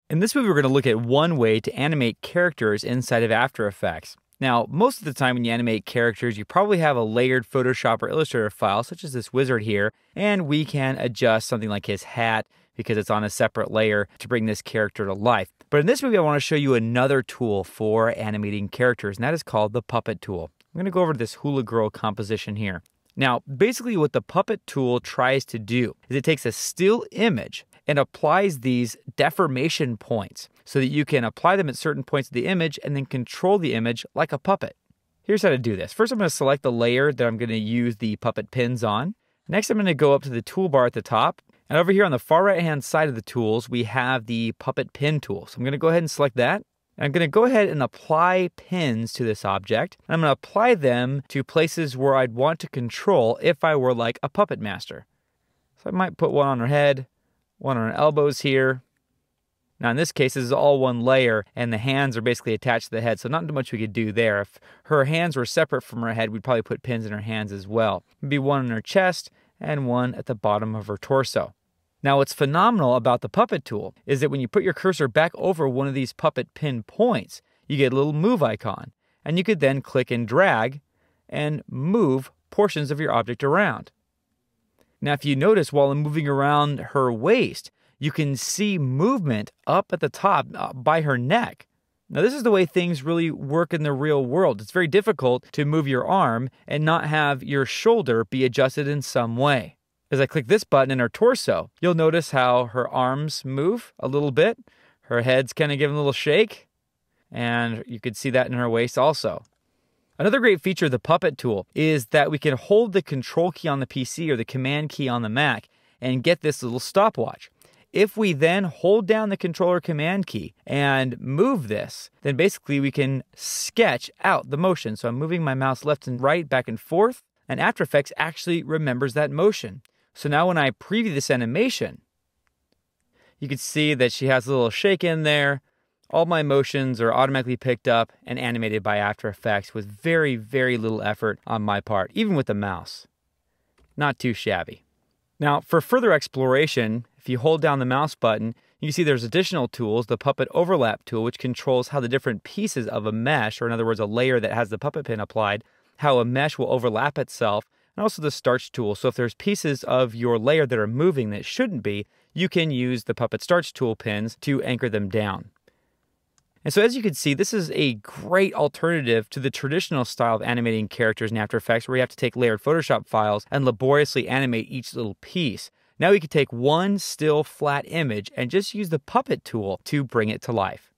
In this movie, we're going to look at one way to animate characters inside of After Effects. Now, most of the time when you animate characters, you probably have a layered Photoshop or Illustrator file, such as this wizard here, and we can adjust something like his hat because it's on a separate layer to bring this character to life. But in this movie, I want to show you another tool for animating characters, and that is called the Puppet tool. I'm going to go over this hula girl composition here. Now, basically what the Puppet tool tries to do is it takes a still image and applies these deformation points so that you can apply them at certain points of the image and then control the image like a puppet. Here's how to do this. First, I'm going to select the layer that I'm going to use the puppet pins on. Next, I'm going to go up to the toolbar at the top. And over here on the far right-hand side of the tools, we have the puppet pin tool. So I'm going to go ahead and select that. I'm going to go ahead and apply pins to this object. I'm going to apply them to places where I'd want to control if I were like a puppet master. So I might put one on her head, one on her elbows here. Now in this case, this is all one layer and the hands are basically attached to the head, so not much we could do there. If her hands were separate from her head, we'd probably put pins in her hands as well. Maybe one on her chest and one at the bottom of her torso. Now what's phenomenal about the Puppet tool is that when you put your cursor back over one of these puppet pin points, you get a little move icon, and you could then click and drag and move portions of your object around. Now if you notice, while I'm moving around her waist, you can see movement up at the top by her neck. Now this is the way things really work in the real world. It's very difficult to move your arm and not have your shoulder be adjusted in some way. As I click this button in her torso, you'll notice how her arms move a little bit. Her head's kind of giving a little shake, and you could see that in her waist also. Another great feature of the Puppet tool is that we can hold the control key on the PC or the command key on the Mac and get this little stopwatch. If we then hold down the controller command key and move this, then basically we can sketch out the motion. So I'm moving my mouse left and right, back and forth, and After Effects actually remembers that motion. So now when I preview this animation, you can see that she has a little shake in there. All my motions are automatically picked up and animated by After Effects with very, very little effort on my part, even with the mouse. Not too shabby. Now, for further exploration, if you hold down the mouse button, you can see there's additional tools, the Puppet Overlap tool, which controls how the different pieces of a mesh, or in other words, a layer that has the puppet pin applied, how a mesh will overlap itself, and also the Starch tool. So if there's pieces of your layer that are moving that shouldn't be, you can use the Puppet Starch tool pins to anchor them down. And so as you can see, this is a great alternative to the traditional style of animating characters in After Effects where you have to take layered Photoshop files and laboriously animate each little piece. Now we can take one still flat image and just use the Puppet tool to bring it to life.